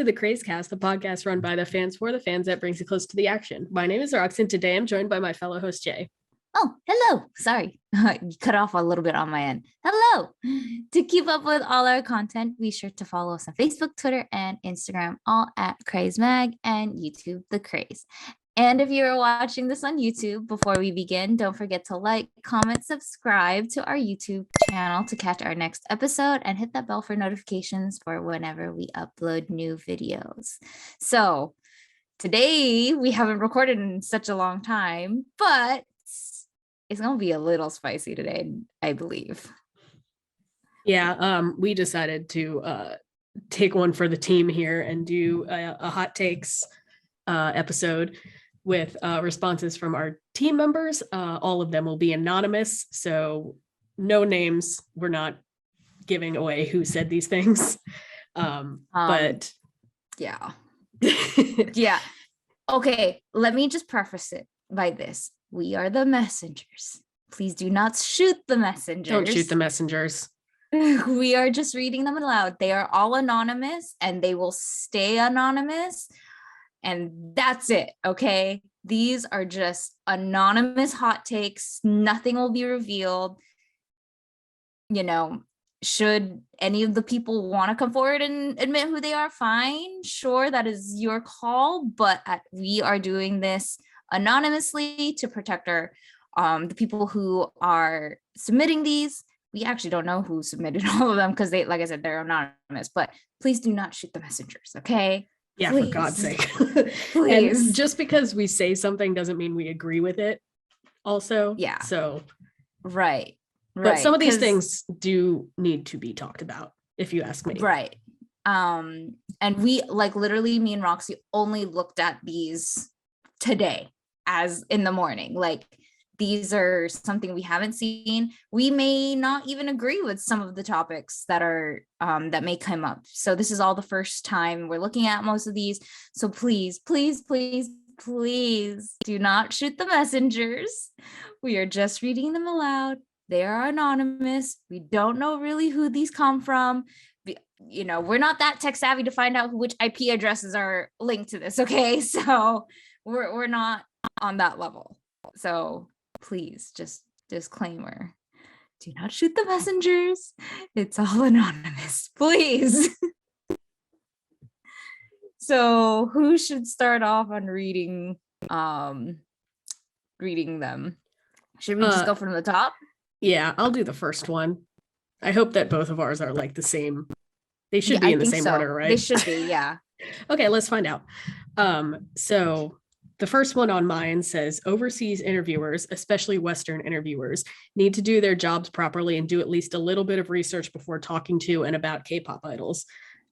to the Crazecast, the podcast run by the fans for the fans that brings you close to the action. My name is Rox, and today I'm joined by my fellow host, Jay. Oh, hello. Sorry, you cut off a little bit on my end. Hello. To keep up with all our content, be sure to follow us on Facebook, Twitter, and Instagram, all at Craze Mag, and YouTube, The Craze. And if you're watching this on YouTube, before we begin, don't forget to like, comment, subscribe to our YouTube channel to catch our next episode, and hit that bell for notifications for whenever we upload new videos. So today we haven't recorded in such a long time, but it's going to be a little spicy today, I believe. Yeah, we decided to take one for the team here and do a hot takes episode with responses from our team members. All of them will be anonymous, so no names. We're not giving away who said these things. But yeah. Yeah. Okay, let me just preface it by this. We are the messengers. Please do not shoot the messengers. Don't shoot the messengers. We are just reading them aloud. They are all anonymous and they will stay anonymous. And that's it, okay? These are just anonymous hot takes. Nothing will be revealed. You know, should any of the people want to come forward and admit who they are, fine. Sure, that is your call. But we are doing this anonymously to protect our the people who are submitting these. We actually don't know who submitted all of them because they, like I said, they're anonymous. But please do not shoot the messengers, okay? Yeah, Please. for God's sake. Please. And just because we say something doesn't mean we agree with it also. Yeah. So right. But some of these things do need to be talked about, if you ask me. Right. And we, like, literally, me and Roxy only looked at these today, as in the morning. Like, these are something we haven't seen. We may not even agree with some of the topics that are that may come up. So this is all the first time we're looking at most of these. So please, please, please, please do not shoot the messengers. We are just reading them aloud. They are anonymous. We don't know really who these come from. You know, we're not that tech savvy to find out which IP addresses are linked to this. Okay, so we're not on that level. So please, just disclaimer, do not shoot the messengers. It's all anonymous, please. So who should start off on reading them? Should we just go from the top? Yeah, I'll do the first one. I hope that both of ours are like the same. They should be in the same order, right? They should be, yeah. Okay, let's find out. So the first one on mine says overseas interviewers, especially Western interviewers, need to do their jobs properly and do at least a little bit of research before talking to and about K-pop idols.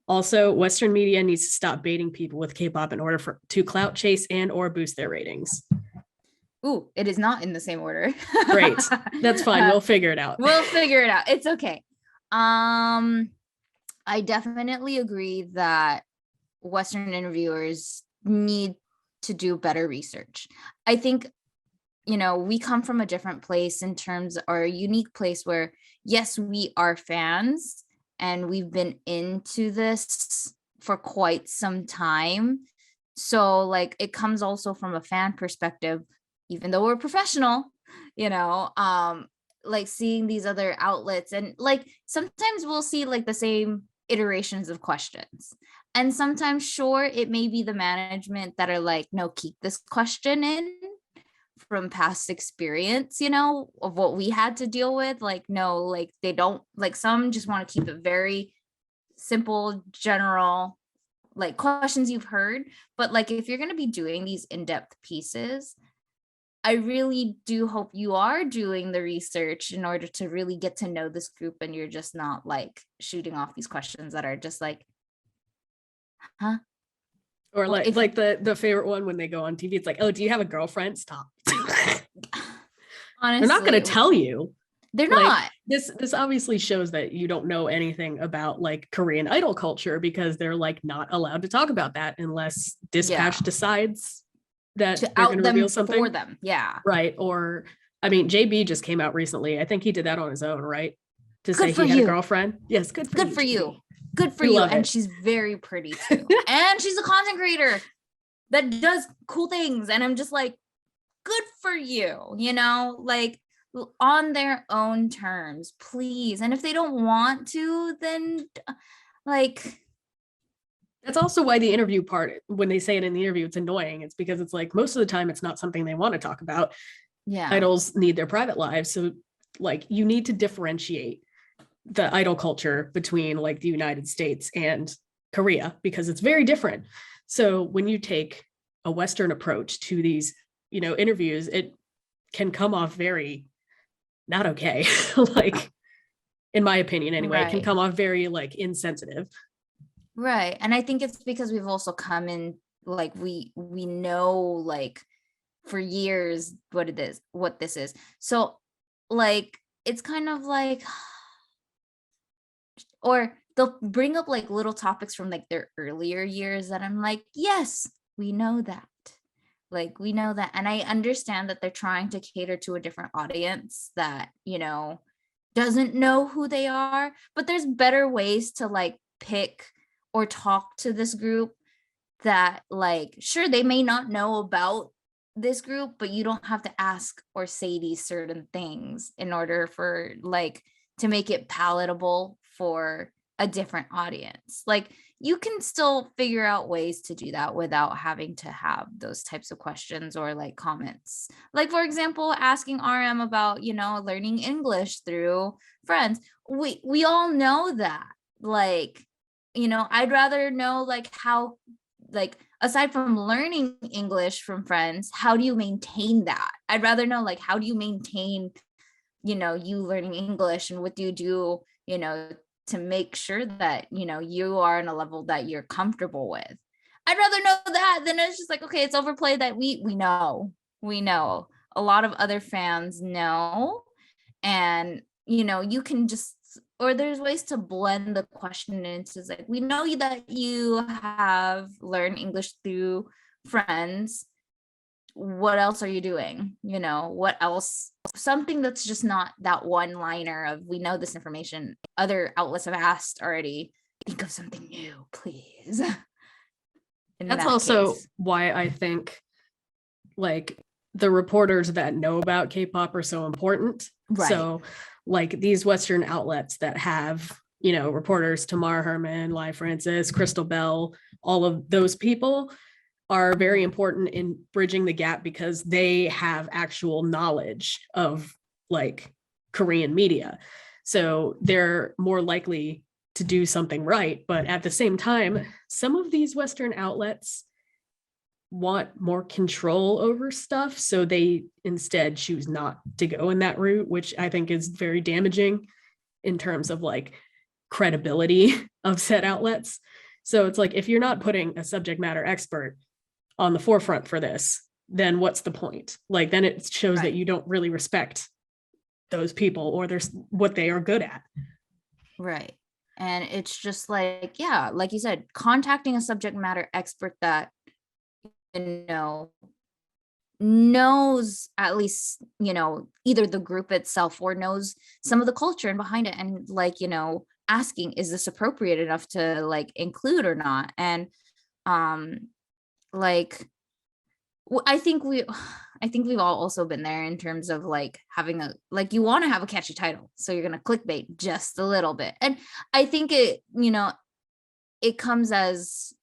Also, Western media needs to stop baiting people with K-pop in order to clout chase and or boost their ratings. Ooh, it is not in the same order. Great. That's fine. We'll figure it out. We'll figure it out. It's okay. I definitely agree that Western interviewers need to do better research. I think, you know, we come from a different place in terms, or a unique place where, yes, we are fans and we've been into this for quite some time. So like it comes also from a fan perspective, even though we're professional, you know, like seeing these other outlets, and like sometimes we'll see like the same iterations of questions, and sometimes, sure, it may be the management that are like, no, keep this question in from past experience, you know, of what we had to deal with. Like, no, like they don't, like some just want to keep it very simple, general, like questions you've heard. But like if you're going to be doing these in-depth pieces, I really do hope you are doing the research in order to really get to know this group, and you're just not like shooting off these questions that are just like, huh? Or like the favorite one when they go on TV, it's like, oh, do you have a girlfriend? Stop. Honestly, they're not going to tell you. They're like, not. This obviously shows that you don't know anything about like Korean idol culture, because they're like not allowed to talk about that unless Dispatch decides that to they're out going to them reveal something for them. Yeah. Right. Or I mean, JB just came out recently. I think he did that on his own, right? to Good say for he had a you. girlfriend. Yes, good for Good you. for you. Jamie. Good for We you. love And it. she's very pretty too. And she's a content creator that does cool things. And I'm just like, good for you, you know, like on their own terms, please. And if they don't want to, then like, That's also why the interview part, when they say it in the interview, it's annoying. It's because it's like most of the time it's not something they want to talk about. yeah, Idols need their private lives. So like you need to differentiate the idol culture between like the United States and Korea because it's very different. So when you take a Western approach to these, interviews, it can come off very not okay. Like, in my opinion, anyway, it can right, come off very like insensitive. right. And I think it's because we've also come in, like we know like for years what this is. So like it's kind of like, or they'll bring up like little topics from like their earlier years that I'm like, yes, we know that. Like we know that. And I understand that they're trying to cater to a different audience that, doesn't know who they are, but there's better ways to like pick or talk to this group that like, sure, they may not know about this group, but you don't have to ask or say these certain things in order for like to make it palatable for a different audience. Like you can still figure out ways to do that without having to have those types of questions or like comments. Like for example, asking RM about, learning English through friends. We all know that. Like, I'd rather know like how, like aside from learning English from friends, how do you maintain that? I'd rather know like how do you maintain, you learning English, and what do you do, to make sure that, you are in a level that you're comfortable with. I'd rather know that than it's just like, okay, it's overplayed that we know. We know. A lot of other fans know. And, you can just, or there's ways to blend the question into like, we know that you have learned English through friends. What else are you doing? What else? Something that's just not that one liner of, we know this information. Other outlets have asked already. Think of something new, please. That's also why I think like the reporters that know about K-pop are so important. Right. So like these Western outlets that have, reporters, Tamar Herman, Lai Francis, Crystal Bell, all of those people are very important in bridging the gap because they have actual knowledge of like Korean media. So they're more likely to do something right. But at the same time, some of these Western outlets want more control over stuff. So they instead choose not to go in that route, which I think is very damaging in terms of like credibility of said outlets. So it's like, if you're not putting a subject matter expert on the forefront for this, then what's the point? Like, then it shows that you don't really respect those people or there's what they are good at. Right. And it's just like, yeah, like you said, contacting a subject matter expert that, knows at least, either the group itself or knows some of the culture and behind it. And like, asking, is this appropriate enough to like include or not? And like I think we've all also been there in terms of like having a, like you want to have a catchy title, so you're going to clickbait just a little bit. And I think it, it comes as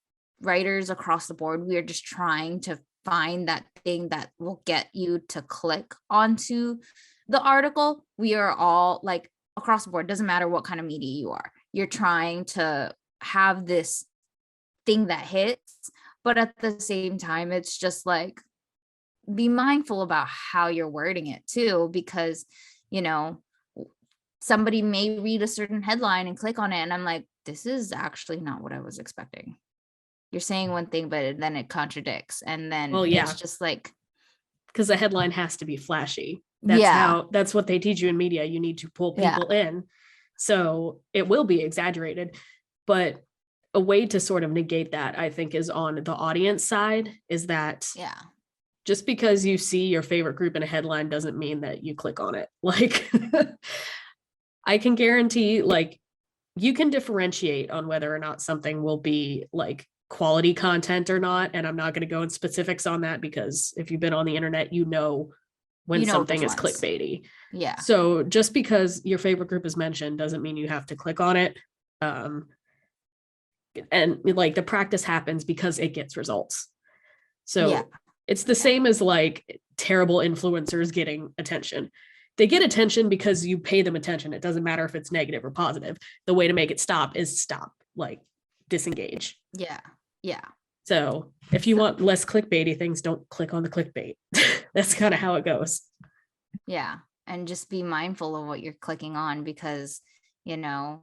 writers across the board, we are just trying to find that thing that will get you to click onto the article. We are all like across the board, doesn't matter what kind of media you are, you're trying to have this thing that hits. But at the same time, it's just like, be mindful about how you're wording it too, because, somebody may read a certain headline and click on it. And I'm like, this is actually not what I was expecting. You're saying one thing, but then it contradicts. And then it's just like, because the headline has to be flashy. That's what they teach you in media. You need to pull people in. So it will be exaggerated, but a way to sort of negate that, I think, is on the audience side, is that just because you see your favorite group in a headline doesn't mean that you click on it. Like, I can guarantee like you can differentiate on whether or not something will be like quality content or not. And I'm not going to go in specifics on that because if you've been on the internet, you know when You know something which is ones. clickbaity. Yeah. So just because your favorite group is mentioned doesn't mean you have to click on it. And like the practice happens because it gets results. So Yeah. it's the same as like terrible influencers getting attention. They get attention because you pay them attention. It doesn't matter if it's negative or positive. The way to make it stop is stop, like disengage. Yeah. Yeah. So if you want less clickbaity things, don't click on the clickbait. That's kind of how it goes. Yeah. And just be mindful of what you're clicking on because, you know,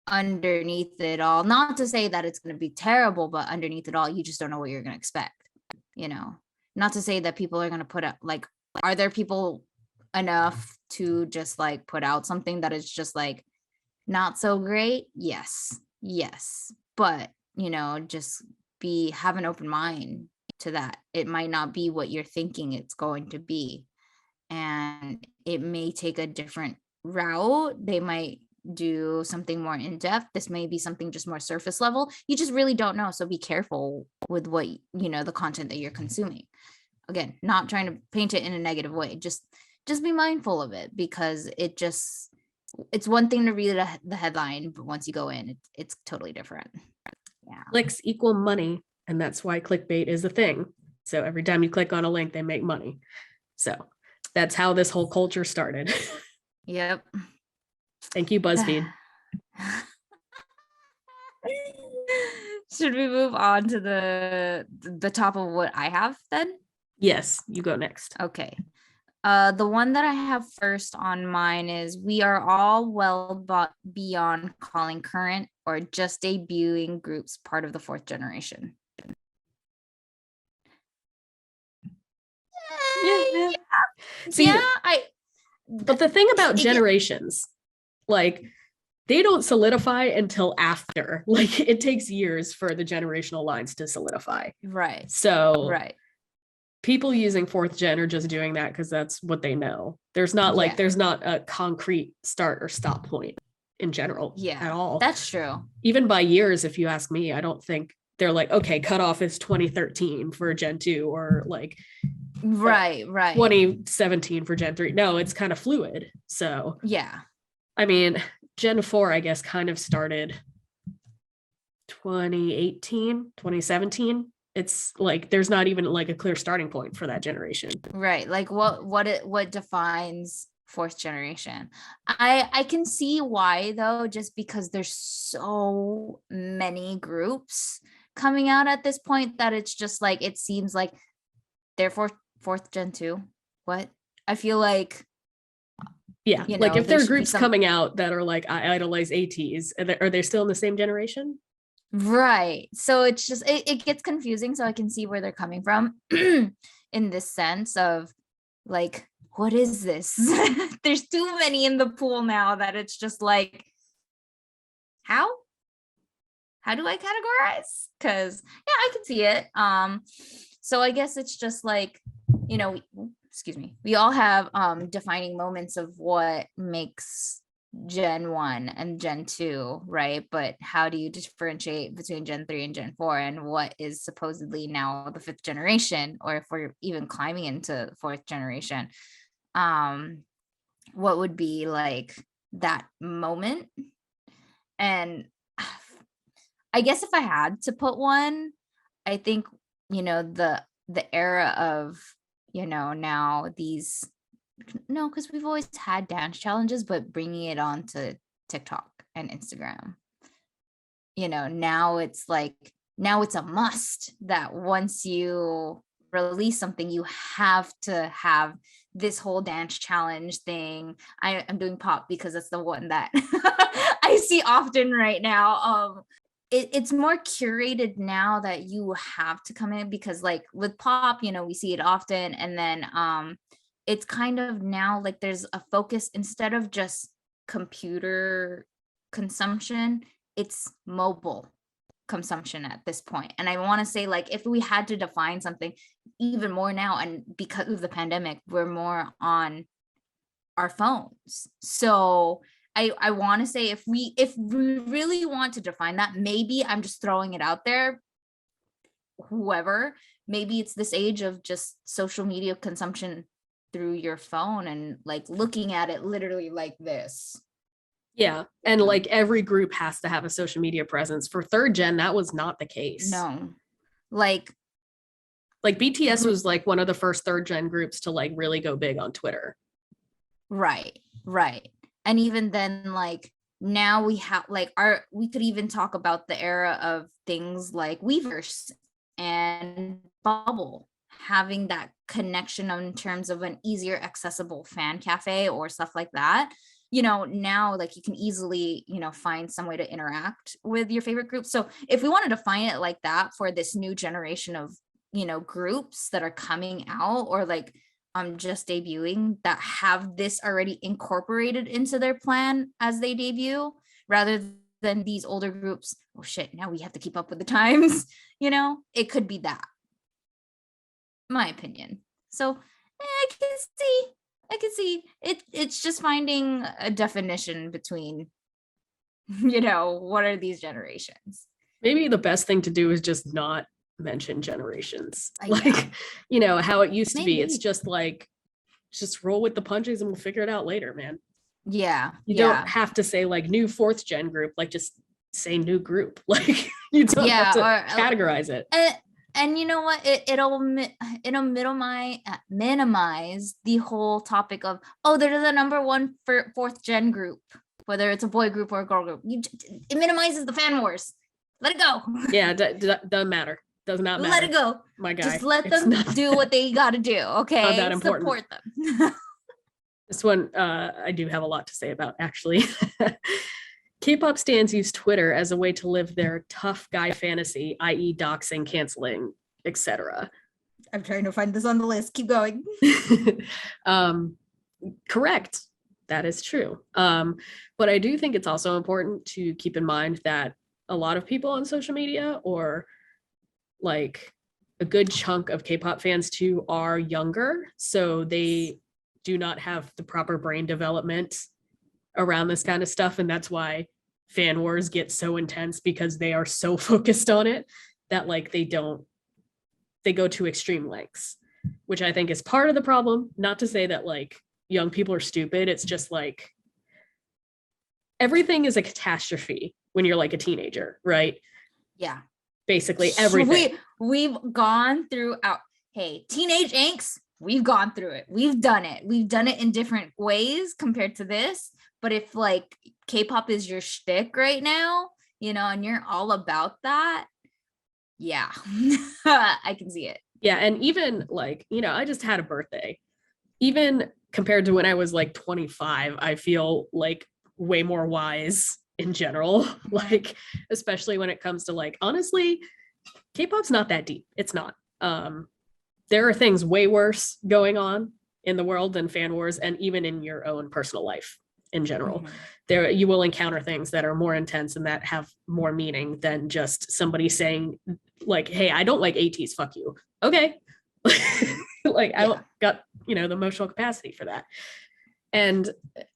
underneath it all, not to say that it's going to be terrible, but underneath it all, you just don't know what you're going to expect, you know, not to say that people are going to put up like, are there people enough to just like put out something that is just like not so great? Yes. Yes. But, you know, just have an open mind to that. It might not be what you're thinking it's going to be. And it may take a different route. They might do something more in depth. This may be something just more surface level. You just really don't know. So be careful with what, you know, the content that you're consuming. Again, not trying to paint it in a negative way. Just be mindful of it because it's one thing to read the headline, but once you go in, it's totally different. Yeah. Clicks equal money. And that's why clickbait is a thing. So every time you click on a link, they make money. So that's how this whole culture started. Yep. Thank you, BuzzFeed. Should we move on to the top of what I have then? Yes, you go next. Okay. The one that I have first on mine is we are all well beyond calling current or just debuting groups part of the fourth generation. Yeah. See, but the thing about generations, like they don't solidify until after, like it takes years for the generational lines to solidify. Right. So right. People using fourth gen are just doing that because that's what they know. There's not like there's not a concrete start or stop point in general at all. That's true. Even by years, if you ask me, I don't think they're like, okay, cutoff is 2013 for Gen 2 or like right 2017 for Gen 3. No, it's kind of fluid. So yeah. I mean, Gen 4, I guess, kind of started 2018, 2017. It's like there's not even like a clear starting point for that generation. Right. Like what defines fourth generation? I can see why though, just because there's so many groups coming out at this point that it's just like it seems like they're fourth gen 2. What? I feel like yeah, you know, like if there are groups coming out that are like I idolize ATs, are they still in the same generation? Right. So it's just it gets confusing. So I can see where they're coming from in this sense of like, what is this? There's too many in the pool now that it's just like, how do I categorize? Because yeah, I can see it. So I guess it's just like, you know, excuse me, we all have defining moments of what makes Gen 1 and Gen 2, right? But how do you differentiate between Gen 3 and Gen 4 and what is supposedly now the fifth generation, or if we're even climbing into fourth generation? What would be like that moment? And I guess if I had to put one, I think, you know, the era of, you know, now these, no, because we've always had dance challenges, but bringing it on to TikTok and Instagram, you know, now it's a must that once you release something, you have to have this whole dance challenge thing. I'm doing pop because that's the one that I see often right now. It's more curated now that you have to come in, because like with pop, you know, we see it often, and then it's kind of now like there's a focus, instead of just computer consumption, it's mobile consumption at this point. And I want to say, like, if we had to define something even more now, and because of the pandemic, we're more on our phones. So I want to say if we really want to define that, maybe I'm just throwing it out there, whoever, maybe it's this age of just social media consumption through your phone and like looking at it literally like this. Yeah. And like every group has to have a social media presence. For third gen, that was not the case. No, like BTS was like one of the first third gen groups to like really go big on Twitter. right. And even then, like now we have like we could even talk about the era of things like Weverse and Bubble having that connection in terms of an easier accessible fan cafe or stuff like that. Now like you can easily, find some way to interact with your favorite group. So if we wanted to find it like that for this new generation of, groups that are coming out or like just debuting that have this already incorporated into their plan as they debut, rather than these older groups, oh shit, now we have to keep up with the times, it could be that, my opinion. So I can see it. It's just finding a definition between, what are these generations? Maybe the best thing to do is just not mention generations. Yeah. How it used to be. Maybe. It's just like, just roll with the punches and we'll figure it out later, man. Yeah. You don't have to say like new fourth gen group, like just say new group. Like you don't have to categorize it. And you know what? It'll minimize the whole topic of, oh, they're the number one for fourth gen group, whether it's a boy group or a girl group. It minimizes the fan wars. Let it go. Yeah, doesn't matter. Does not matter. Let it go. My guy. Just let them do what they got to do. Okay. Not that important. Support them. This one I do have a lot to say about, actually. K-pop stans use Twitter as a way to live their tough guy fantasy, i.e. doxing, canceling, etc. I'm trying to find this on the list. Keep going. Correct. That is true. But I do think it's also important to keep in mind that a lot of people on social media, or like a good chunk of K-pop fans too, are younger. So they do not have the proper brain development around this kind of stuff. And that's why fan wars get so intense, because they are so focused on it that like they go to extreme lengths, which I think is part of the problem. Not to say that like young people are stupid. It's just like everything is a catastrophe when you're like a teenager, right? Yeah. Basically everything. We've gone through teenage angst. We've gone through it. We've done it in different ways compared to this. But if like K-pop is your shtick right now, and you're all about that, yeah, I can see it. Yeah. And even like, I just had a birthday. Even compared to when I was like 25, I feel like way more wise in general, like especially when it comes to like, honestly, K-pop's not that deep. It's not. There are things way worse going on in the world than fan wars, and even in your own personal life in general. There you will encounter things that are more intense and that have more meaning than just somebody saying like, hey, I don't like ATs, fuck you. Okay. Like I don't got the emotional capacity for that. And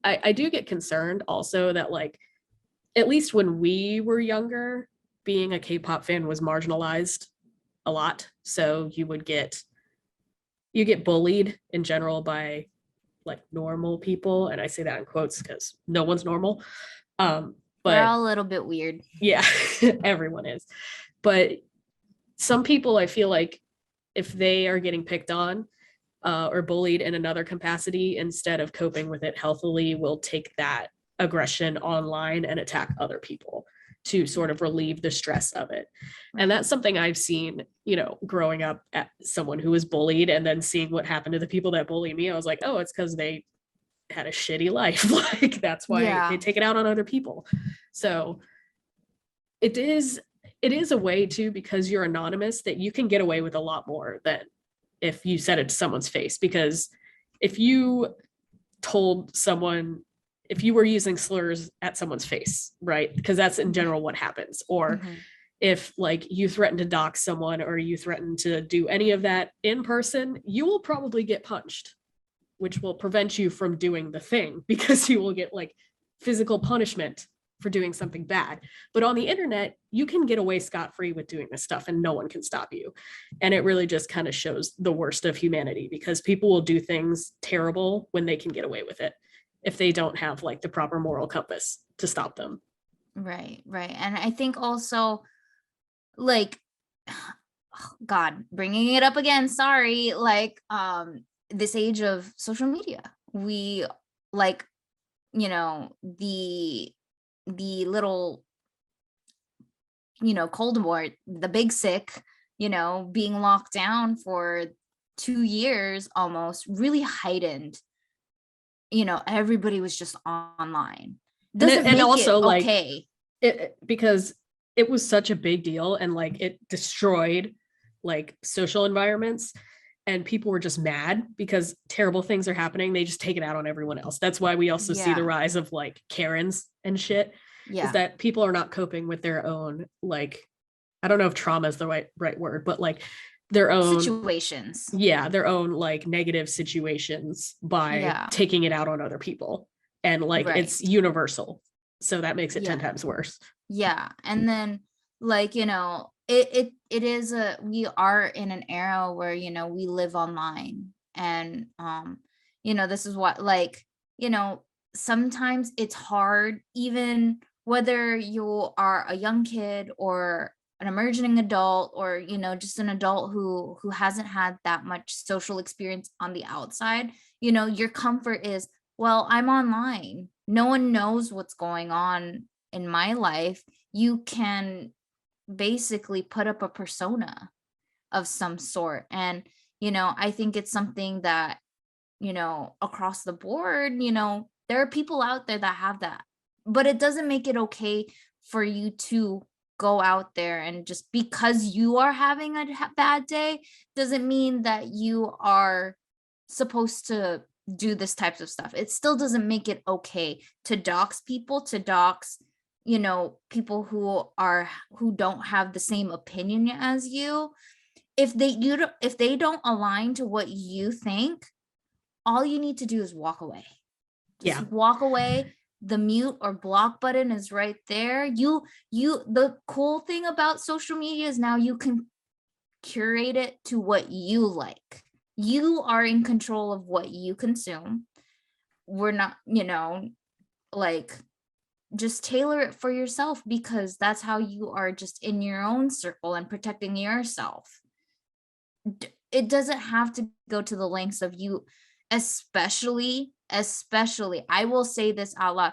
I do get concerned also that like, at least when we were younger, being a K-pop fan was marginalized a lot. So you get bullied in general by like normal people. And I say that in quotes because no one's normal. But we're all a little bit weird. Yeah, everyone is. But some people, I feel like if they are getting picked on or bullied in another capacity, instead of coping with it healthily, will take that aggression online and attack other people to sort of relieve the stress of it. And that's something I've seen, growing up as someone who was bullied and then seeing what happened to the people that bully me. I was like, oh, it's because they had a shitty life. Like that's why they take it out on other people. So it is a way too, because you're anonymous, that you can get away with a lot more than if you said it to someone's face. Because if you told someone, if you were using slurs at someone's face, right? Because that's in general what happens. Or if like you threaten to dox someone or you threaten to do any of that in person, you will probably get punched, which will prevent you from doing the thing, because you will get like physical punishment for doing something bad. But on the internet, you can get away scot-free with doing this stuff and no one can stop you. And it really just kind of shows the worst of humanity, because people will do things terrible when they can get away with it if they don't have like the proper moral compass to stop them. Right, right. And I think also, like, God, bringing it up again, sorry, like, this age of social media, we, like, you know, the little, you know, Cold War, the big sick, you know, being locked down for 2 years almost really heightened, you know, everybody was just online. Doesn't And make also it like okay. because it was such a big deal and like it destroyed like social environments, and people were just mad because terrible things are happening. They just take it out on everyone else. That's why we also see the Yeah, rise of like Karens and shit, is yeah. that people are not coping with their own, like, I don't know if trauma is the right word, but like their own, Situations. yeah, their own like negative situations by Yeah, taking it out on other people. And like right. it's universal. So that makes it 10 Yeah. times worse. Yeah. And then, like, you know, it is a, we are in an era where, you know, we live online, and you know, this is what, like, you know, sometimes it's hard, even whether you are a young kid or an emerging adult, or, you know, just an adult who hasn't had that much social experience on the outside. You know, your comfort is, well, I'm online, no one knows what's going on in my life. You can basically put up a persona of some sort. And, you know, I think it's something that, you know, across the board, you know, there are people out there that have that, but it doesn't make it okay for you to go out there and just because you are having a bad day doesn't mean that you are supposed to do this types of stuff. It still doesn't make it okay to dox people, to dox, you know, people who don't have the same opinion as you. If if they don't align to what you think, all you need to do is walk away. Just Yeah. walk away. The mute or block button is right there. The cool thing about social media is now you can curate it to what you like. You are in control of what you consume. We're not, you know, like, just tailor it for yourself, because that's how you are just in your own circle and protecting yourself. It doesn't have to go to the lengths of you, especially, I will say this out loud,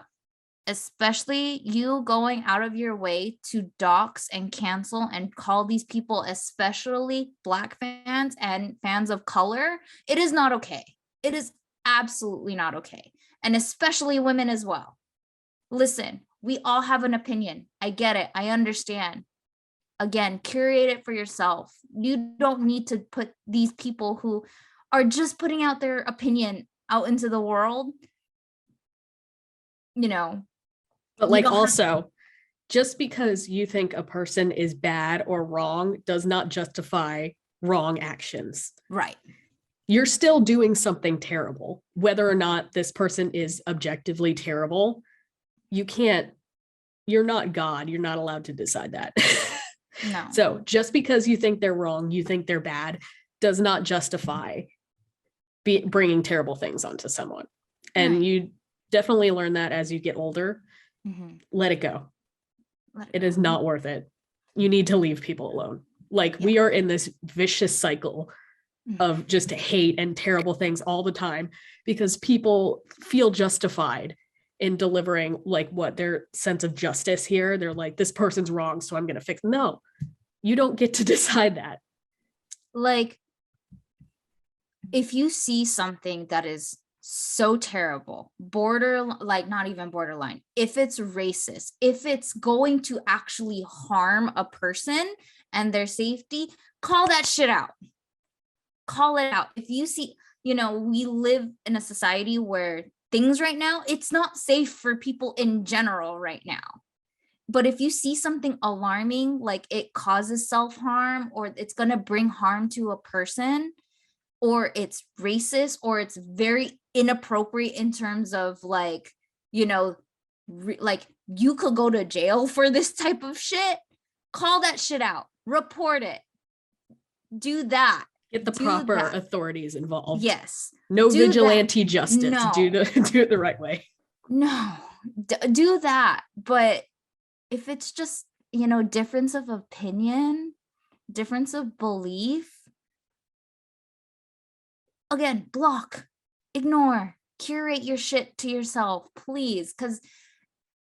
especially you going out of your way to dox and cancel and call these people, especially Black fans and fans of color. It is not okay. It is absolutely not okay. And especially women as well. Listen, we all have an opinion. I get it. I understand. Again, curate it for yourself. You don't need to put these people who are just putting out their opinion out into the world. You know, But you like don't have to. also, just because you think a person is bad or wrong does not justify wrong actions. Right. You're still doing something terrible, whether or not this person is objectively terrible. You can't, you're not God. You're not allowed to decide that. No. So just because you think they're wrong, you think they're bad, does not justify bringing terrible things onto someone. And Right. you definitely learn that as you get older. Mhm. Let it go. Let It go. is not worth it. You need to leave people alone. Like, we Yeah. are in this vicious cycle Mhm. of just hate and terrible things all the time because people feel justified in delivering like what their sense of justice here. They're like, this person's wrong, so I'm going to fix. No, you don't get to decide that. Like, if you see something that is so terrible, border, like, not even borderline, if it's racist, if it's going to actually harm a person and their safety, call that shit out. Call it out. If you see, you know, we live in a society where things right now, it's not safe for people in general right now. But if you see something alarming, like it causes self-harm, or it's going to bring harm to a person, or it's racist, or it's very inappropriate in terms of, like, you know, like you could go to jail for this type of shit, call that shit out, report it, do that. Get the Do proper that. authorities involved. Yes. No Do vigilante that. justice. No. Do it the right way. No. Do that. But if it's just, difference of opinion, difference of belief, again, block, ignore, curate your shit to yourself, please. Because,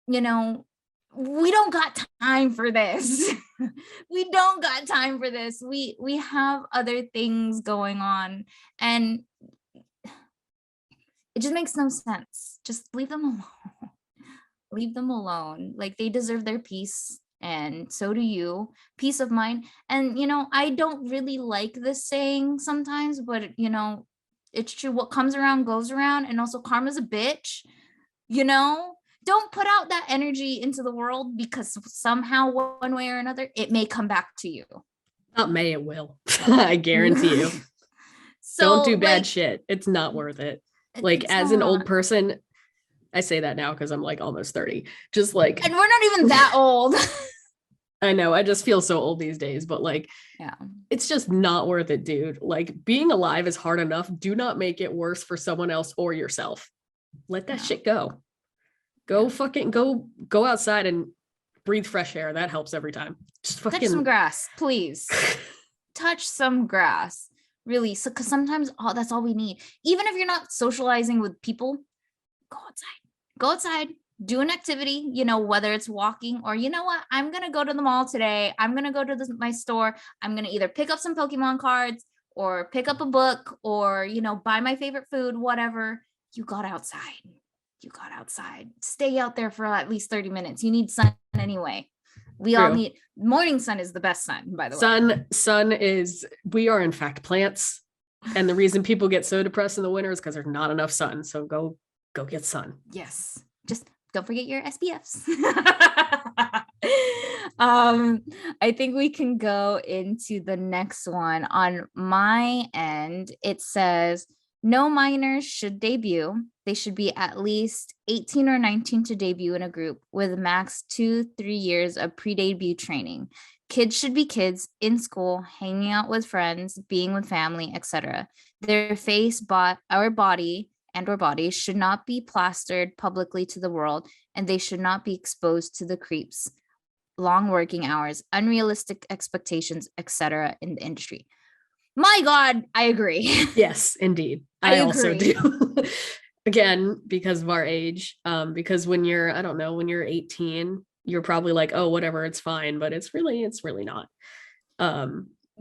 we don't got time for this. We don't got time for this. We have other things going on, and it just makes no sense. Just leave them alone. Leave them alone. Like, they deserve their peace, and so do you. Peace of mind. And I don't really like this saying sometimes, but it's true. What comes around goes around, and also karma's a bitch. Don't put out that energy into the world, because somehow, one way or another, it may come back to you. Not may, it will. I guarantee you. So, don't do bad shit. It's not worth it. Like, as an old person, I say that now because I'm like almost 30. Just like, and we're not even that old. I know, I just feel so old these days, but like, yeah, it's just not worth it, dude. Like, being alive is hard enough. Do not make it worse for someone else or yourself. Let that shit go. Fucking go outside and breathe fresh air. That helps every time. Just fucking touch some grass, please. Touch some grass, really. So, because sometimes that's all we need. Even if you're not socializing with people, go outside, do an activity, whether it's walking or, what, I'm gonna go to the mall today, I'm gonna go to my store, I'm gonna either pick up some Pokemon cards or pick up a book, or buy my favorite food, whatever. You got outside. Stay out there for at least 30 minutes. You need sun anyway. We all need morning sun. Is the best sun, by the way. Sun is, we are in fact plants, and the reason people get so depressed in the winter is because there's not enough sun. So go get sun. Yes, just don't forget your SPFs. I think we can go into the next one. On my end, it says no minors should debut. They should be at least 18 or 19 to debut in a group, with max 2-3 years of pre-debut training. Kids should be kids in school, hanging out with friends, being with family, etc. Their face, or body should not be plastered publicly to the world, and they should not be exposed to the creeps, long working hours, unrealistic expectations, etc. in the industry. My God, I agree. Yes, indeed. I also do. Again, because of our age, because when you're, I don't know, when you're 18, you're probably like, oh, whatever, it's fine, but it's really not.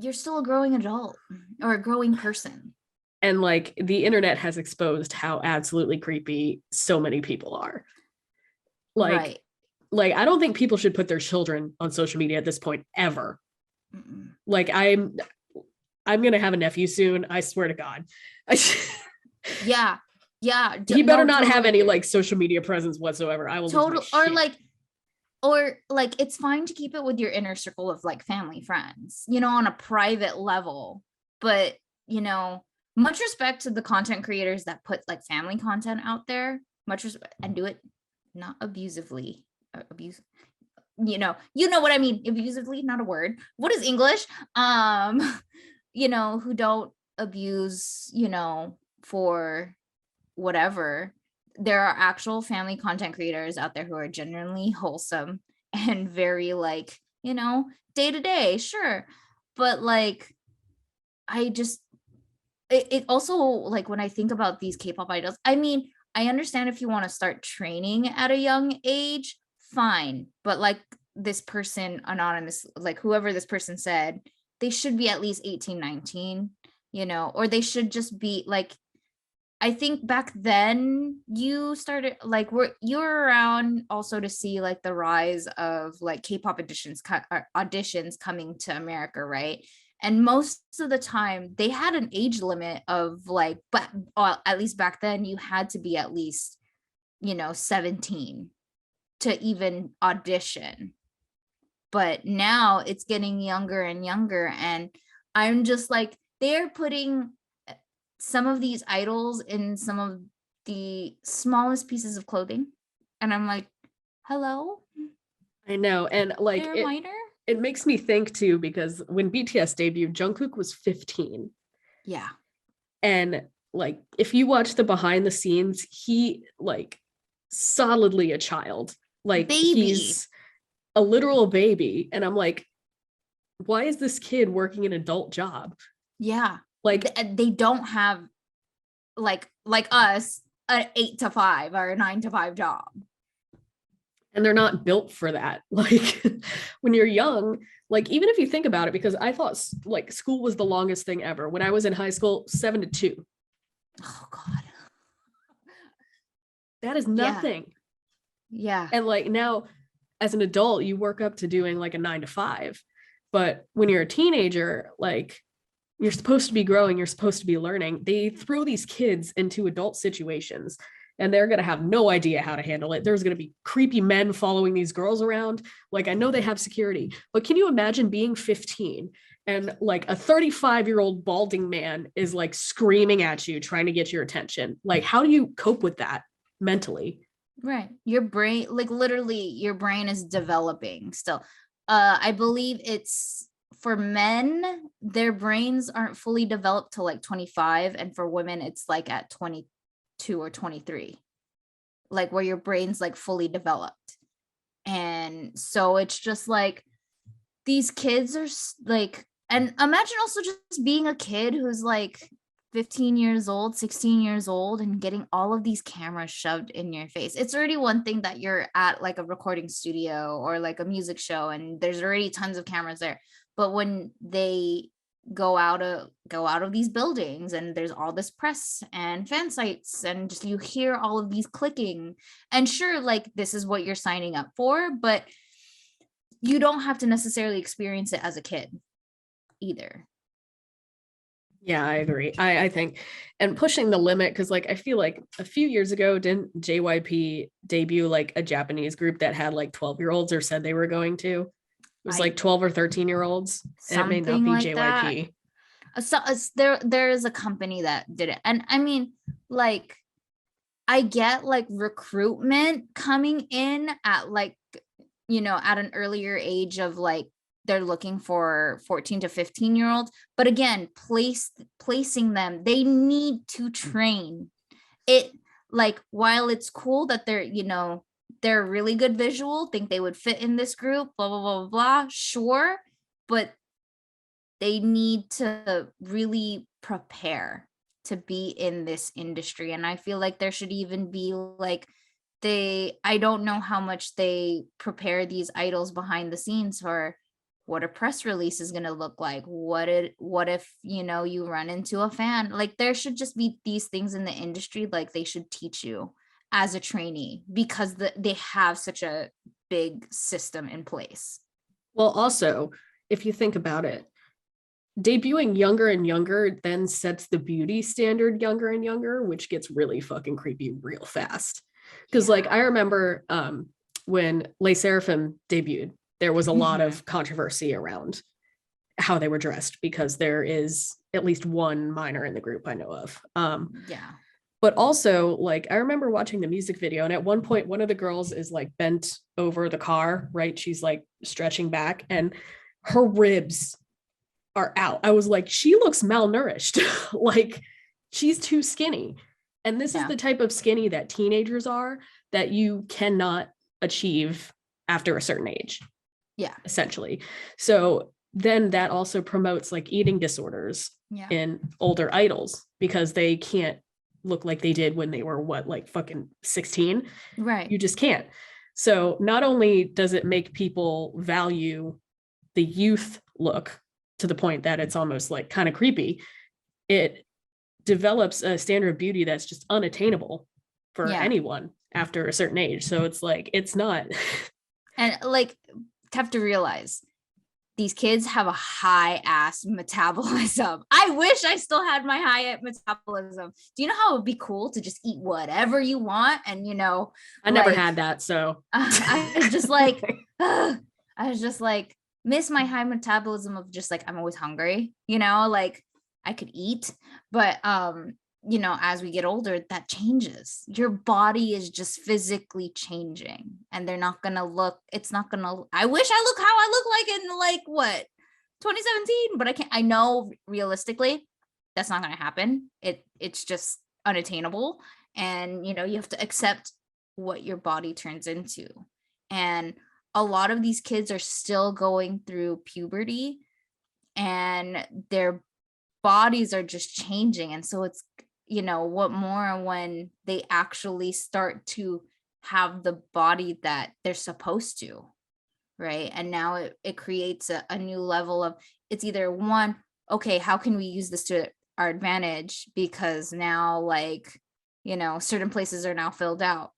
You're still a growing adult or a growing person. And like, the internet has exposed how absolutely creepy so many people are. Like, I don't think people should put their children on social media at this point ever. Mm-mm. Like, I'm gonna have a nephew soon. I swear to God. Yeah. He better not have any like social media presence whatsoever. I will total or like it's fine to keep it with your inner circle of like family, friends, on a private level. But much respect to the content creators that put like family content out there. Much respect, and do it not abusively. You know what I mean. Abusively, not a word. What is English? Who don't abuse, for whatever. There are actual family content creators out there who are genuinely wholesome and very like, day to day, sure. But like, it also, like, when I think about these K-pop idols, I mean, I understand if you want to start training at a young age, fine. But like this person, anonymous, like whoever this person said, they should be at least 18, 19, or they should just be like, I think back then you started like, you were around also to see like the rise of like K-pop auditions coming to America, right? And most of the time they had an age limit of like, but at least back then you had to be at least, 17 to even audition. But now it's getting younger and younger. And I'm just like, they're putting some of these idols in some of the smallest pieces of clothing. And I'm like, Hello, I know. And like they're minor. it makes me think too, because when BTS debuted, Jungkook was 15. Yeah, And like if you watch the behind the scenes, he like solidly a child. Like baby. he's a literal baby. And I'm like, why is this kid working an adult job? Yeah, Like, they don't have like us an 8 to 5 or a 9 to 5 job. and they're not built for that. Like when you're young, like even if you think about it, because I thought like school was the longest thing ever. When I was in high school, 7 to 2. Oh God. That is Yeah. nothing. Yeah. And like now, as an adult, you work up to doing like a 9 to 5. But when you're a teenager, like you're supposed to be growing, you're supposed to be learning. They throw these kids into adult situations and they're going to have no idea how to handle it. There's going to be creepy men following these girls around. Like, I know they have security, but can you imagine being 15 and like a 35-year-old balding man is like screaming at you, trying to get your attention? Like, how do you cope with that mentally? Right. Your brain, like literally your brain is developing still. I believe it's for men, their brains aren't fully developed till like 25, and for women it's like at 22 or 23. Like where your brain's like fully developed. And so it's just like these kids are like, and imagine also just being a kid who's like 15 years old, 16 years old, and getting all of these cameras shoved in your face. It's already one thing that you're at like a recording studio or like a music show and there's already tons of cameras there. But when they go out of these buildings and there's all this press and fan sites and just you hear all of these clicking, and sure, like this is what you're signing up for, but you don't have to necessarily experience it as a kid either. Yeah, I agree. I think, and pushing the limit, because like I feel like a few years ago, didn't JYP debut like a Japanese group that had like 12-year-olds or said they were going to? It was I like 12 or 13-year-olds, and it may not Something be like that. JYP. So there is a company that did it, and I mean, like, I get like recruitment coming in at like, at an earlier age of like they're looking for 14 to 15-year-olds, but again, placing them, they need to train it. Like while it's cool that they're really good visual, think they would fit in this group, blah blah blah blah blah, sure, but they need to really prepare to be in this industry. And I feel like there should even be like, I don't know how much they prepare these idols behind the scenes for what a press release is going to look like. What if you run into a fan? Like there should just be these things in the industry, like they should teach you as a trainee, because they have such a big system in place. Well, also, if you think about it, debuting younger and younger then sets the beauty standard younger and younger, which gets really fucking creepy real fast. Because like I remember when Les Seraphim debuted, there was a lot of controversy around how they were dressed, because there is at least one minor in the group I know of. Yeah. But also, like, I remember watching the music video, and at one point, one of the girls is like bent over the car, right? She's like stretching back, and her ribs are out. I was like, she looks malnourished. Like, she's too skinny. And this is the type of skinny that teenagers are, that you cannot achieve after a certain age. Yeah. Essentially. So then that also promotes like eating disorders in older idols, because they can't look like they did when they were like fucking 16. Right. You just can't. So not only does it make people value the youth look to the point that it's almost like kind of creepy, it develops a standard of beauty that's just unattainable for anyone after a certain age. So it's like, it's not. And like, have to realize these kids have a high ass metabolism. I wish I still had my high metabolism. Do you know how it would be cool to just eat whatever you want? And I never had that. So I was just like, miss my high metabolism of just like, I'm always hungry, like I could eat, but as we get older, that changes. Your body is just physically changing, and they're not gonna look, it's not gonna, I wish I look how I look like in like what, 2017, but I can't, I know realistically that's not gonna happen. It's just unattainable. And you have to accept what your body turns into. And a lot of these kids are still going through puberty, and their bodies are just changing. And so it's, what more when they actually start to have the body that they're supposed to, right? And now it creates a new level of, it's either one, okay, how can we use this to our advantage, because now like, certain places are now filled out,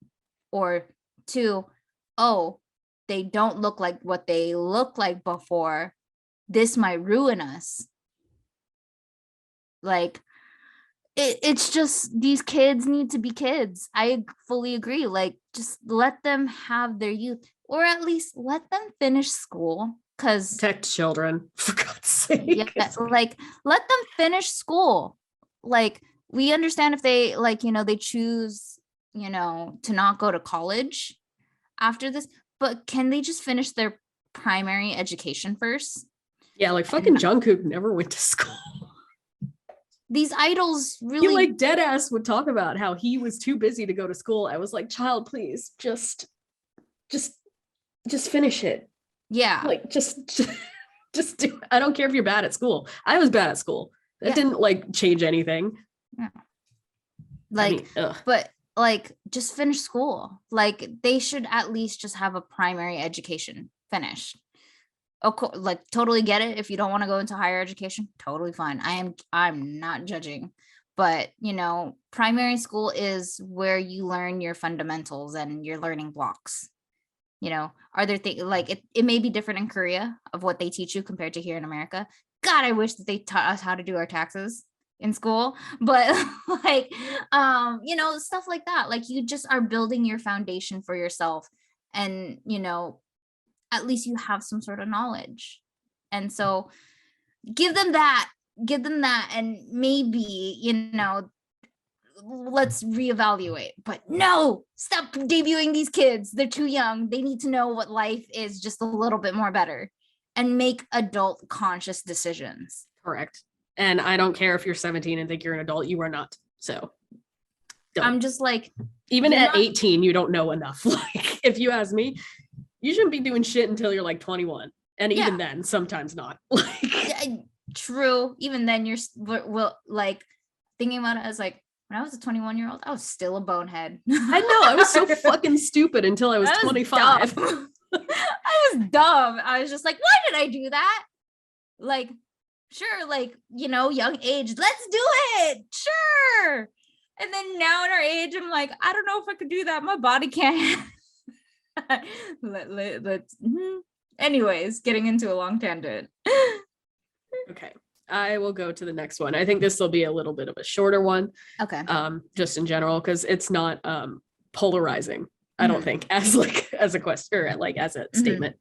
or two, oh, they don't look like what they looked like before, this might ruin us. Like, it's just, these kids need to be kids. I fully agree. Like, just let them have their youth, or at least let them finish school. Because protect children, for God's sake. yeah, like, let them finish school. Like, we understand if they like, they choose, to not go to college after this, but can they just finish their primary education first? Yeah, like fucking Jungkook never went to school. These idols really, he like dead ass would talk about how he was too busy to go to school. I was like, child, please just finish it. Yeah, like just do. I don't care if you're bad at school. I was bad at school. That didn't like change anything. Yeah. Like, I mean, but like, just finish school. Like, they should at least just have a primary education finished. Like, totally get it. If you don't want to go into higher education, totally fine. I'm not judging, but primary school is where you learn your fundamentals and your learning blocks. Are there things like it may be different in Korea of what they teach you compared to here in America. God, I wish that they taught us how to do our taxes in school, but like, stuff like that. Like, you just are building your foundation for yourself, and at least you have some sort of knowledge. And so give them that, and maybe, let's reevaluate. But no, stop debuting these kids. They're too young. They need to know what life is just a little bit more better, and make adult conscious decisions. Correct. And I don't care if you're 17 and think you're an adult, you are not. So don't. I'm just like, even at 18, you don't know enough. Like, if you ask me, you shouldn't be doing shit until you're like 21. And even then, sometimes not. Like, true. Even then, you're like thinking about it as like, when I was a 21-year-old, I was still a bonehead. I know. I was so fucking stupid until I was 25. I was dumb. I was just like, why did I do that? Like, sure, like, young age, let's do it. Sure. And then now in our age, I'm like, I don't know if I could do that. My body can't. Let's anyways, getting into a long tangent. Okay, I will go to the next one. I think this will be a little bit of a shorter one. Okay. Just in general, because it's not polarizing, I don't think, as a question, or like as a statement.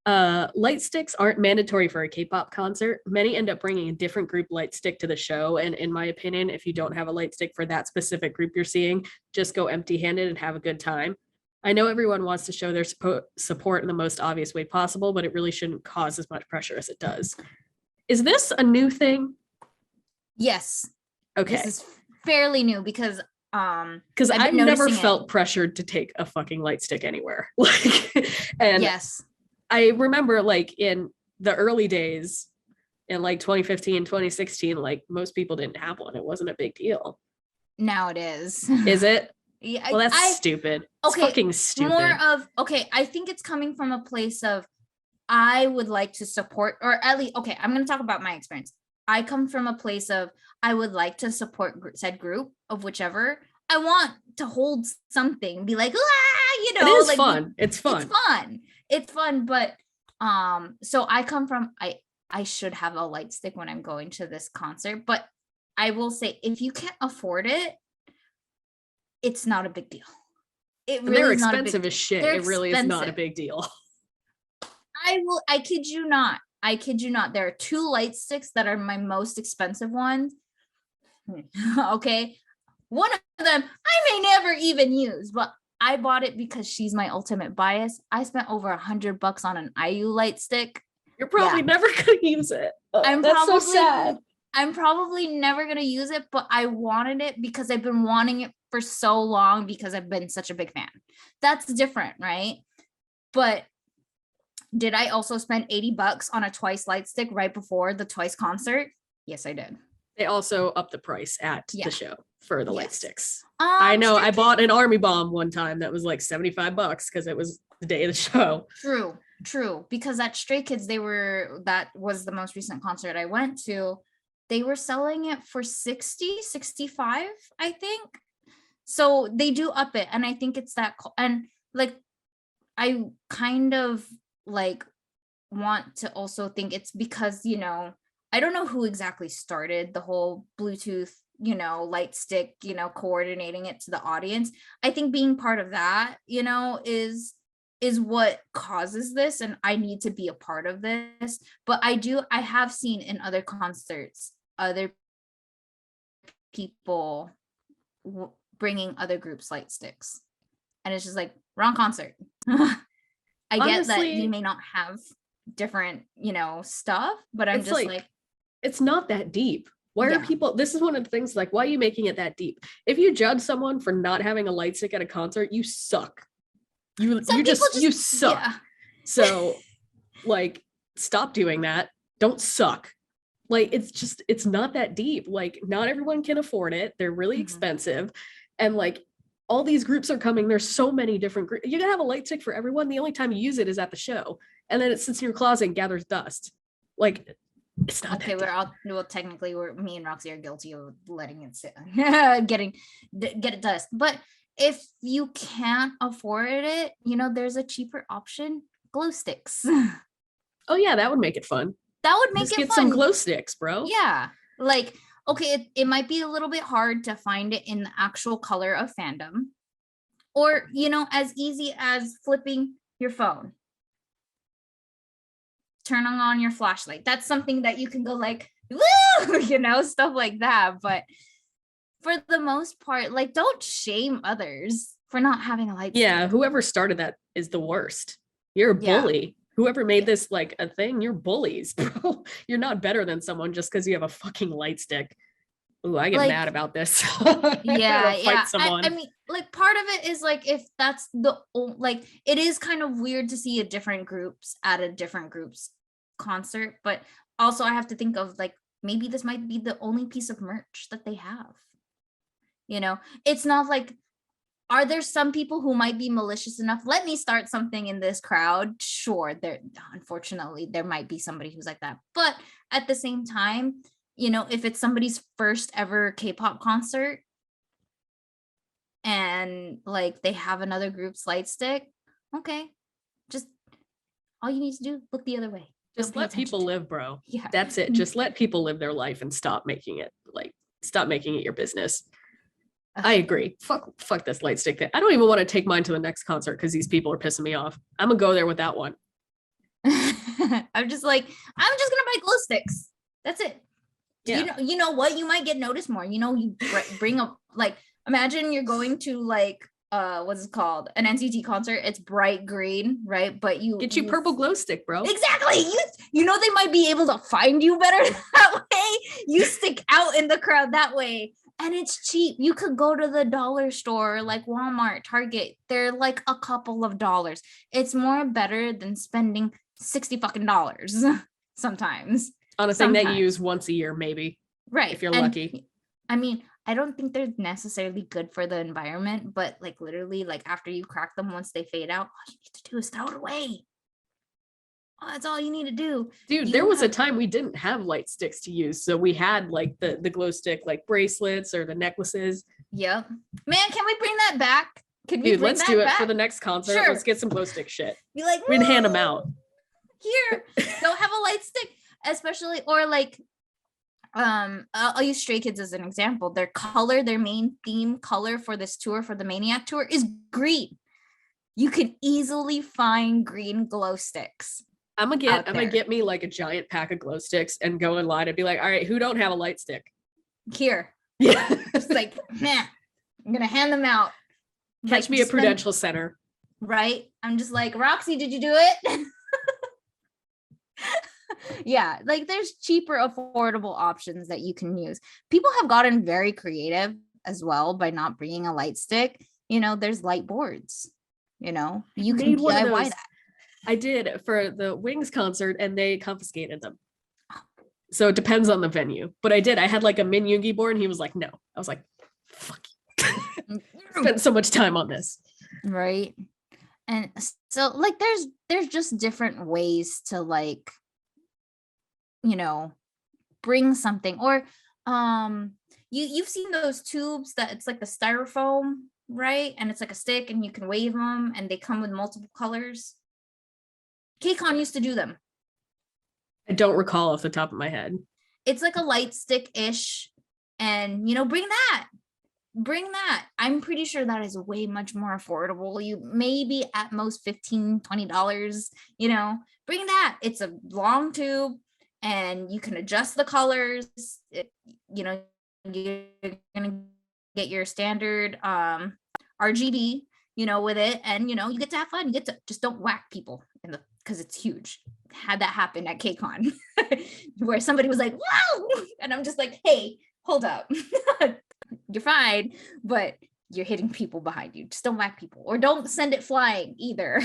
Light sticks aren't mandatory for a K-pop concert. Many end up bringing a different group light stick to the show, and in my opinion, if you don't have a light stick for that specific group you're seeing, just go empty-handed and have a good time. I know everyone wants to show their support in the most obvious way possible, but it really shouldn't cause as much pressure as it does. Is this a new thing? Yes. Okay. This is fairly new because I've never felt pressured to take a fucking light stick anywhere. Like, and yes, I remember like in the early days in like 2015, 2016, like most people didn't have one. It wasn't a big deal. Now it is. Is it? Yeah. Well, that's stupid. It's fucking stupid. I think it's coming from a place of, I would like to support, or at least, okay, I'm going to talk about my experience. I come from a place of, I would like to support said group of whichever. I want to hold something, be like, it is like, fun. It's fun. It's fun. But, so I come from, I should have a light stick when I'm going to this concert, but I will say, if you can't afford it, it's not a big deal. It really they're expensive as shit. It really is not a big deal. I kid you not. There are two light sticks that are my most expensive ones. Okay. One of them I may never even use, but I bought it because she's my ultimate bias. I spent over $100 on an IU light stick. You're probably never gonna use it. That's so sad. I'm probably never gonna use it, but I wanted it because I've been wanting it for so long because I've been such a big fan. That's different, right? But did I also spend $80 on a Twice light stick right before the Twice concert? Yes, I did. They also upped the price at Yeah. the show for the light Yes. sticks. I know. I Stray bought an Army Bomb one time that was like $75 because it was the day of the show. True. Because at Stray Kids, that was the most recent concert I went to. They were selling it for 60, 65, I think. So they do up it. And I think it's that, and like, I kind of like want to also think it's because, I don't know who exactly started the whole Bluetooth, light stick, coordinating it to the audience. I think being part of that, is what causes this, and I need to be a part of this. But I have seen in other concerts, other people bringing other groups light sticks, and it's just like, wrong concert. I get that you may not have different, stuff, but I'm just like, it's not that deep. Why are people, this is one of the things, like, why are you making it that deep? If you judge someone for not having a light stick at a concert, you suck. You suck. Yeah. So like, stop doing that. Don't suck. Like, it's not that deep. Like, not everyone can afford it. They're really expensive. And like, all these groups are coming. There's so many different groups. You're gonna have a light stick for everyone. The only time you use it is at the show. And then it sits in your closet and gathers dust. Like, it's not okay. Technically me and Roxy are guilty of letting it sit, get it dust. But if you can't afford it, there's a cheaper option: glow sticks. Oh yeah, that would make it fun. That would make Just it get fun. Some glow sticks, bro. Yeah, like, okay, it might be a little bit hard to find it in the actual color of fandom, or as easy as flipping your phone, turning on your flashlight. That's something that you can go like, woo, stuff like that. But for the most part, like, don't shame others for not having a light stick. Yeah, whoever started that is the worst. You're a bully. Whoever made this like a thing, you're bullies, bro. You're not better than someone just because you have a fucking light stick. Ooh, I get mad about this. Fight someone. I mean, like, part of it is like, if that's it is kind of weird to see a different groups at a different group's concert, but also I have to think of like, maybe this might be the only piece of merch that they have. It's not like, are there some people who might be malicious enough? Let me start something in this crowd. Sure, unfortunately, there might be somebody who's like that. But at the same time, if it's somebody's first ever K-pop concert and like they have another group's light stick, okay, just all you need to do, look the other way. Just let people live, bro. Yeah, that's it. Just let people live their life and stop making it your business. I agree. Fuck this light stick thing. I don't even want to take mine to the next concert because these people are pissing me off. I'm gonna go there with that one. I'm just gonna buy glow sticks. That's it. Yeah. You know what? You might get noticed more. You bring up, like, imagine you're going to like what's it called? An NCT concert. It's bright green, right? But you get you purple glow stick, bro. Exactly. They might be able to find you better that way. You stick out in the crowd that way. And it's cheap. You could go to the dollar store like Walmart, Target. They're like a couple of dollars. It's more better than spending $60 fucking sometimes. On a thing that you use once a year, maybe. Right. If you're lucky. I mean, I don't think they're necessarily good for the environment, but like literally, like after you crack them, once they fade out, all you need to do is throw it away. Oh, that's all you need to do. Dude, there was a time we didn't have light sticks to use. So we had like the glow stick, like bracelets or the necklaces. Yep. Man, can we bring that back? Dude, let's do it for the next concert. Sure. Let's get some glow stick shit. Be like, we're gonna hand them out. Here, don't have a light stick, especially, or like, I'll use Stray Kids as an example. Their main theme color for this tour, for the Maniac tour, is green. You can easily find green glow sticks. I'm gonna get me like a giant pack of glow sticks and go in line and be like, all right, who don't have a light stick? Here, Yeah. Just like, man, I'm gonna hand them out. Catch Like, me at just spend- Prudential Center. right? I'm just like, Roxy, did you do it? Yeah, like there's cheaper, affordable options that you can use. People have gotten very creative as well by not bringing a light stick. You know, there's light boards. You know, you can Made one of DIY those. that. I did for the Wings concert and they confiscated them. So it depends on the venue. But I did. I had like a Min Yoongi board and he was like, no. I was like, fuck you. Spent so much time on this. Right. And so like there's just different ways to like, you know, bring something. Or you've seen those tubes that it's like the styrofoam, right? And it's like a stick and you can wave them and they come with multiple colors. KCON used to do them. I don't recall off the top of my head. It's like a light stick-ish, and you know, bring that. I'm pretty sure that is way much more affordable. You maybe at most $15-$20, you know, bring that. It's a long tube and you can adjust the colors. You know, you're gonna get your standard RGB, you know, with it, and you know, you get to have fun. You get to just don't whack people in the, because it's huge. Had that happen at KCON where somebody was like, wow, and I'm just like, hey, hold up. You're fine, but you're hitting people behind you. Just don't whack people, or don't send it flying either.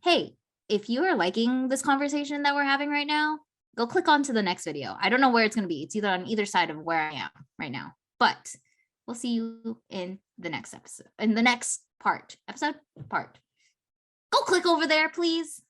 Hey, if you are liking this conversation that we're having right now, go click on to the next video. I don't know where it's going to be. It's either on either side of where I am right now, but we'll see you in the next episode, in the next part. Go click over there, please.